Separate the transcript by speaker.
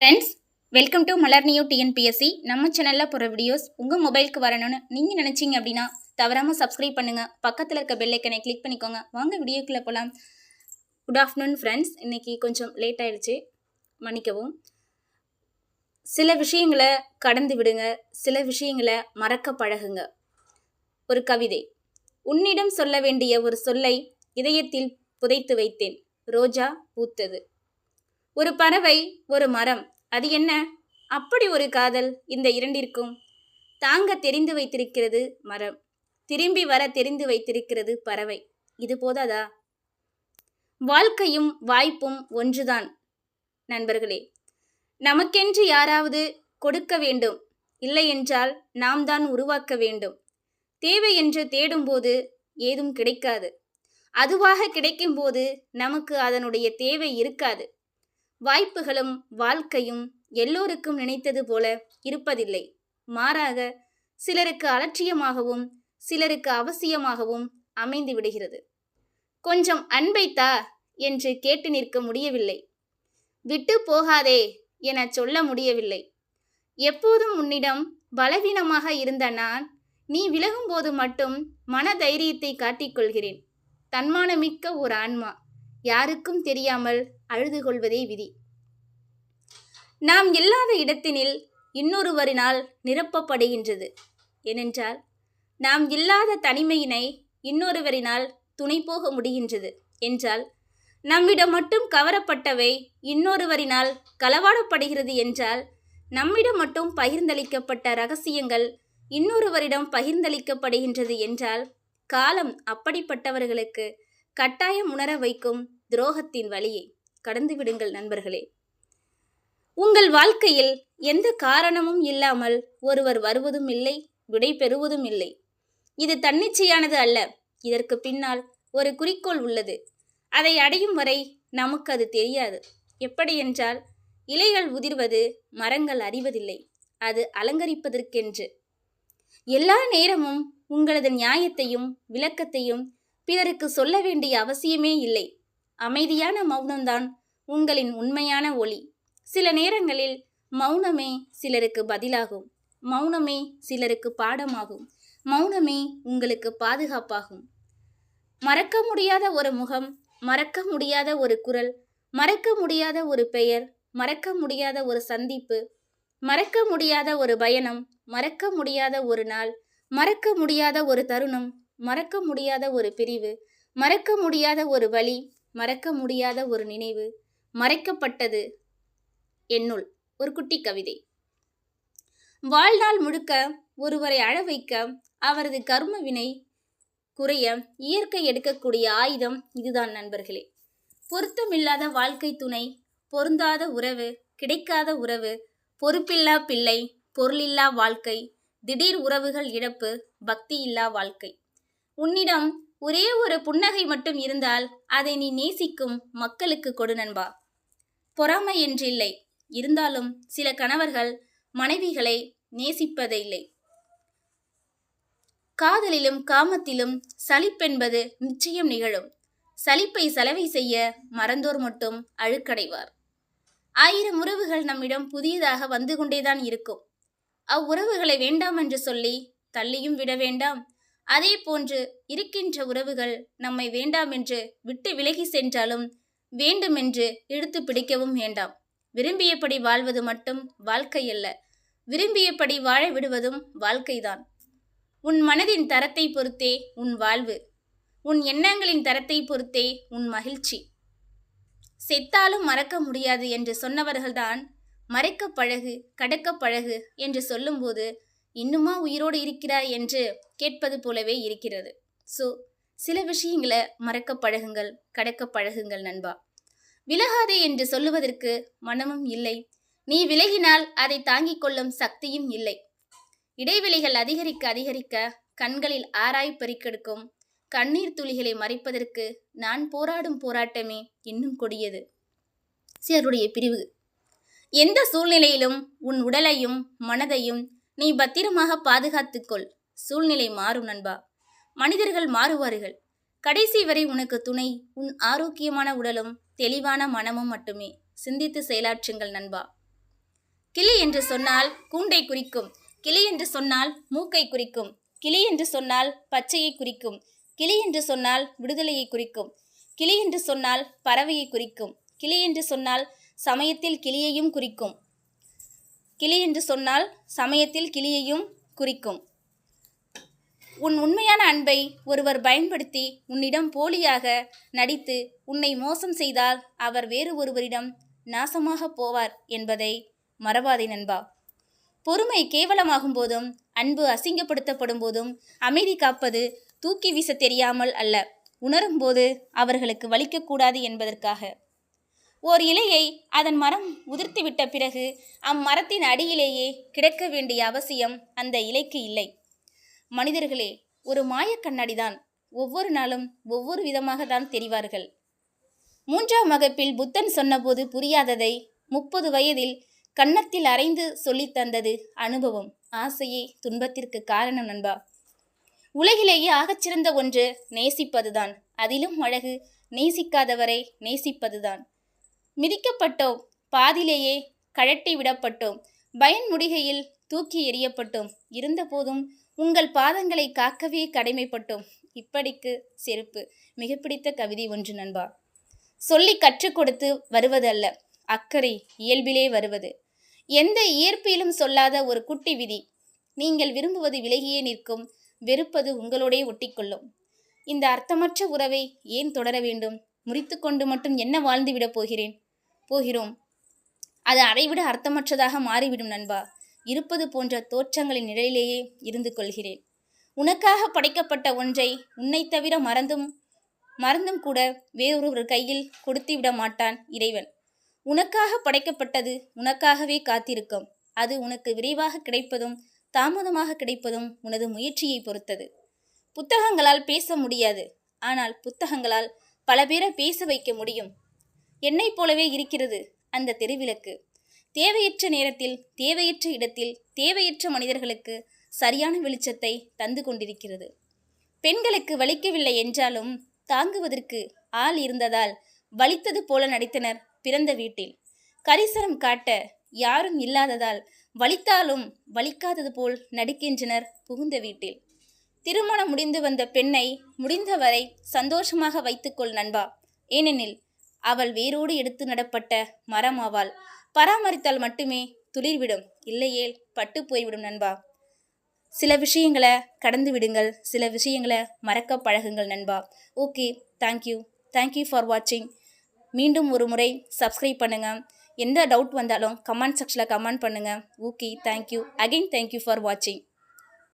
Speaker 1: Friends, welcome to Malar new TNPSC. நம்ம சேனலில் போகிற வீடியோஸ் உங்கள் மொபைலுக்கு வரணும்னு நீங்கள் நினச்சிங்க அப்படின்னா தவறாமல் சப்ஸ்கிரைப் பண்ணுங்கள். பக்கத்தில் இருக்க பெல் ஐக்கனை கிளிக் பண்ணிக்கோங்க. வாங்க வீடியோக்குள்ளே போகலாம். Good afternoon friends. இன்றைக்கி கொஞ்சம் லேட் ஆகிடுச்சு, மன்னிக்கவும். சில விஷயங்களை கடந்து விடுங்க, சில விஷயங்களை மறக்க பழகுங்க. ஒரு கவிதை. உன்னிடம் சொல்ல வேண்டிய ஒரு சொல்லை இதயத்தில் புதைத்து வைத்தேன், ரோஜா பூத்தது. ஒரு பறவை, ஒரு மரம், அது என்ன அப்படி ஒரு காதல் இந்த இரண்டிற்கும்? தாங்க தெரிந்து வைத்திருக்கிறது மரம், திரும்பி வர தெரிந்து வைத்திருக்கிறது பறவை. இது போதாதா? வாழ்க்கையும் வாய்ப்பும் ஒன்றுதான் நண்பர்களே. நமக்கென்று யாராவது கொடுக்க வேண்டும், இல்லை என்றால் நாம் தான் உருவாக்க வேண்டும். தேவை என்று தேடும்போது ஏதும் கிடைக்காது. அதுவாக கிடைக்கும்போது நமக்கு அதனுடைய தேவை இருக்காது. வாய்ப்புகளும் வாழ்க்கையும் எல்லோருக்கும் நினைத்தது போல இருப்பதில்லை. மாறாக சிலருக்கு அலட்சியமாகவும் சிலருக்கு அவசியமாகவும் அமைந்து விடுகிறது. கொஞ்சம் அன்பைத்தா என்று கேட்டு நிற்க முடியவில்லை. விட்டு போகாதே என சொல்ல முடியவில்லை. எப்போதும் உன்னிடம் பலவீனமாக இருந்த நான், நீ விலகும்போது மட்டும் மன தைரியத்தை காட்டிக்கொள்கிறேன். தன்மானமிக்க ஒரு ஆன்மா யாருக்கும் தெரியாமல் அழுது கொள்வதே விதி. நாம் இல்லாத இடத்தினில் இன்னொருவரினால் நிரப்பப்படுகின்றது. ஏனென்றால் நாம் இல்லாத தனிமையினை இன்னொருவரினால் துணை போக முடிகின்றது என்றால், நம்மிடம் மட்டும் கவரப்பட்டவை இன்னொருவரினால் களவாடப்படுகிறது என்றால், நம்மிடம் மட்டும் பகிர்ந்தளிக்கப்பட்ட இரகசியங்கள் இன்னொருவரிடம் பகிர்ந்தளிக்கப்படுகின்றது என்றால், காலம் அப்படிப்பட்டவர்களுக்கு கட்டாயம் உணர வைக்கும் துரோகத்தின் வழியை கடந்து விடுங்கள் நண்பர்களே. உங்கள் வாழ்க்கையில் எந்த காரணமும் இல்லாமல் ஒருவர் வருவதும் இல்லை, விடை பெறுவதும் இல்லை. இது தன்னிச்சையானது அல்ல. இதற்கு பின்னால் ஒரு குறிக்கோள் உள்ளது. அதை அடையும் வரை நமக்கு அது தெரியாது. எப்படி என்றால், இலைகள் உதிர்வது மரங்கள் அறிவதில்லை, அது அலங்கரிப்பதற்கென்று. எல்லா நேரமும் உங்களது நியாயத்தையும் விளக்கத்தையும் பிறருக்கு சொல்ல வேண்டிய அவசியமே இல்லை. அமைதியான மௌனம்தான் உங்களின் உண்மையான ஒளி. சில நேரங்களில் மௌனமே சிலருக்கு பதிலாகும். மௌனமே சிலருக்கு பாடமாகும். மௌனமே உங்களுக்கு பாதுகாப்பாகும். மறக்க முடியாத ஒரு முகம், மறக்க முடியாத ஒரு குரல், மறக்க முடியாத ஒரு பெயர், மறக்க முடியாத ஒரு சந்திப்பு, மறக்க முடியாத ஒரு பயணம், மறக்க முடியாத ஒரு நாள், மறக்க முடியாத ஒரு தருணம், மறக்க முடியாத ஒரு பிரிவு, மறக்க முடியாத ஒரு வழி, மறக்க முடியாத ஒரு நினைவு, மறைக்கப்பட்டது என்னுள். ஒரு குட்டி கவிதை. வாழ்நாள் முழுக்க ஒருவரை அழ வைக்க, அவரது கர்ம வினை குறைய இயற்கை எடுக்கக்கூடிய ஆயுதம் இதுதான் நண்பர்களே. பொருத்தமில்லாத வாழ்க்கை துணை, பொருந்தாத உறவு, கிடைக்காத உறவு, பொறுப்பில்லா பிள்ளை, பொருளில்லா வாழ்க்கை, திடீர் உறவுகள் இழப்பு, பக்தியில்லா வாழ்க்கை. உன்னிடம் ஒரே ஒரு புன்னகை மட்டும் இருந்தால் அதை நீ நேசிக்கும் மக்களுக்கு கொடு நண்பா. பொறாமை என்றில்லை, இருந்தாலும் சில கணவர்கள் மனைவிகளை நேசிப்பதில்லை. காதலிலும் காமத்திலும் சலிப்பென்பது நிச்சயம் நிகழும். சலிப்பை சலவை செய்ய மறந்தோர் மட்டும் அழுக்கடைவார். 1000 உறவுகள் நம்மிடம் புதியதாக வந்து கொண்டேதான் இருக்கும். அவ்வுறவுகளை வேண்டாம் என்று சொல்லி தள்ளியும் விட வேண்டாம். அதே போன்று இருக்கின்ற உறவுகள் நம்மை வேண்டாம் என்று விட்டு விலகி சென்றாலும் வேண்டுமென்று இழுத்து பிடிக்கவும் வேண்டாம். விரும்பியபடி வாழ்வது மட்டும் வாழ்க்கை அல்ல, விரும்பியபடி வாழ விடுவதும் வாழ்க்கைதான். உன் மனதின் தரத்தை பொறுத்தே உன் வாழ்வு, உன் எண்ணங்களின் தரத்தை பொறுத்தே உன் மகிழ்ச்சி. செத்தாலும் மறக்க முடியாது என்று சொன்னவர்கள்தான் மறைக்க பழகு, கடக்க பழகு என்று சொல்லும்போது இன்னுமா உயிரோடு இருக்கிறாய் என்று கேட்பது போலவே இருக்கிறது. சில விஷயங்களை மறக்க பழகுங்கள், கடக்க பழகுங்கள் நண்பா. விலகாதே என்று சொல்லுவதற்கு மனமும் இல்லை. நீ விலகினால் அதை தாங்கிக் கொள்ளும் சக்தியும் இல்லை. இடைவெளிகள் அதிகரிக்க அதிகரிக்க கண்களில் ஆராய் பெருக்கெடுக்கும். கண்ணீர் துளிகளை மறைப்பதற்கு நான் போராடும் போராட்டமே இன்னும் கொடியது. சிலருடைய பிரிவு. எந்த சூழ்நிலையிலும் உன் உடலையும் மனதையும் நீ பத்திரமாக பாதுகாத்துக்கொள். சூழ்நிலை மாறும் நண்பா. மனிதர்கள் மாறுவார்கள். கடைசி வரை உனக்கு துணை உன் ஆரோக்கியமான உடலும் தெளிவான மனமும் மட்டுமே. சிந்தித்து செயலாற்றுங்கள் நண்பா. கிளி என்று சொன்னால் கூண்டை குறிக்கும். கிளி என்று சொன்னால் மூக்கை குறிக்கும். கிளி என்று சொன்னால் பச்சையை குறிக்கும். கிளி என்று சொன்னால் விடுதலையை குறிக்கும். கிளி என்று சொன்னால் பறவையை குறிக்கும். கிளி என்று சொன்னால் சமயத்தில் கிளியையும் குறிக்கும். கிளி என்று சொன்னால் சமயத்தில் கிளியையும் குறிக்கும். உன் உண்மையான அன்பை ஒருவர் பயன்படுத்தி உன்னிடம் போலியாக நடித்து உன்னை மோசம் செய்தால் அவர் வேறு ஒருவரிடம் நாசமாக போவார் என்பதை மறவாதே நண்பா. பொறுமை கேவலமாகும் போதும் அன்பு அசிங்கப்படுத்தப்படும் போதும் அமைதி காப்பது தூக்கி வீச தெரியாமல் அல்ல, உணரும் போது அவர்களுக்கு வலிக்கக்கூடாது என்பதற்காக. ஓர் இலையை அதன் மரம் உதிர்த்துவிட்ட பிறகு அம்மரத்தின் அடியிலேயே கிடக்க வேண்டிய அவசியம் அந்த இலைக்கு இல்லை. மனிதர்களே ஒரு மாயக்கண்ணாடிதான். ஒவ்வொரு நாளும் ஒவ்வொரு விதமாக தான் தெரிவார்கள். 3ஆம் வகுப்பில் புத்தன் சொன்னபோது புரியாததை 30 வயதில் கன்னத்தில் அரைந்து சொல்லித் தந்தது அனுபவம். ஆசையே துன்பத்திற்கு காரணம் நண்பா. உலகிலேயே ஆகச்சிறந்த ஒன்று நேசிப்பதுதான். அதிலும் அழகு நேசிக்காதவரை நேசிப்பதுதான். மிதிக்கப்பட்டோம், பாதிலேயே கழட்டி விடப்பட்டோம், பயன் முடிகையில் தூக்கி எறியப்பட்டோம். இருந்தபோதும் உங்கள் பாதங்களை காக்கவே கடமைப்பட்டோம். இப்படிக்கு செருப்பு. மிக பிடித்த கவிதை ஒன்று நண்பா. சொல்லி கற்றுக் கொடுத்து வருவது அல்ல, அக்கறை இயல்பிலே வருவது. எந்த இயற்பிலும் சொல்லாத ஒரு குட்டி விதி. நீங்கள் விரும்புவது விலகியே நிற்கும், வெறுப்பது உங்களோடே ஒட்டிக்கொள்ளும். இந்த அர்த்தமற்ற உறவை ஏன் தொடர வேண்டும்? முறித்து கொண்டு மட்டும் என்ன வாழ்ந்துவிடப் போகிறோம். அது அதைவிட அர்த்தமற்றதாக மாறிவிடும் நண்பா. இருப்பது போன்ற தோற்றங்களின் நிழலிலேயே இருந்து கொள்கிறேன். உனக்காக படைக்கப்பட்ட ஒன்றை உன்னை தவிர மறந்தும் கூட வேறொரு கையில் கொடுத்து விட மாட்டான் இறைவன். உனக்காக படைக்கப்பட்டது உனக்காகவே காத்திருக்கும். அது உனக்கு விரைவாக கிடைப்பதும் தாமதமாக கிடைப்பதும் உனது முயற்சியை பொறுத்தது. புத்தகங்களால் பேச முடியாது, ஆனால் புத்தகங்களால் பல பேரை பேச வைக்க முடியும். என்னைப் போலவே இருக்கிறது அந்த தெருவிளக்கு. தேவையற்ற நேரத்தில், தேவையற்ற இடத்தில், தேவையற்ற மனிதர்களுக்கு சரியான வெளிச்சத்தை தந்து கொண்டிருக்கிறது. பெண்களுக்கு வலிக்கவில்லை என்றாலும் தாங்குவதற்கு ஆள் இருந்ததால் வலித்தது போல நடித்தனர் பிறந்த வீட்டில். கரிசனம் காட்ட யாரும் இல்லாததால் வலித்தாலும் வலிக்காதது போல் நடிக்கின்றனர் புகுந்த வீட்டில். திருமணம் முடிந்து வந்த பெண்ணை முடிந்தவரை சந்தோஷமாக வைத்துக்கொள் நண்பா. ஏனெனில் அவள் வேரோடு எடுத்து நடப்பட்ட மரம் ஆவாள். பராமரித்தால் மட்டுமே துளிர்விடும், இல்லையேல் பட்டு போய்விடும் நண்பா. சில விஷயங்களை கடந்து விடுங்கள், சில விஷயங்களை மறக்க பழகுங்கள் நண்பா. ஓகே, தேங்க்யூ ஃபார் வாட்சிங். மீண்டும் ஒரு முறை சப்ஸ்கிரைப் பண்ணுங்கள். எந்த டவுட் வந்தாலும் கமெண்ட் செக்ஷனில் கமெண்ட் பண்ணுங்கள். ஓகே, தேங்க்யூ ஃபார் வாட்சிங்.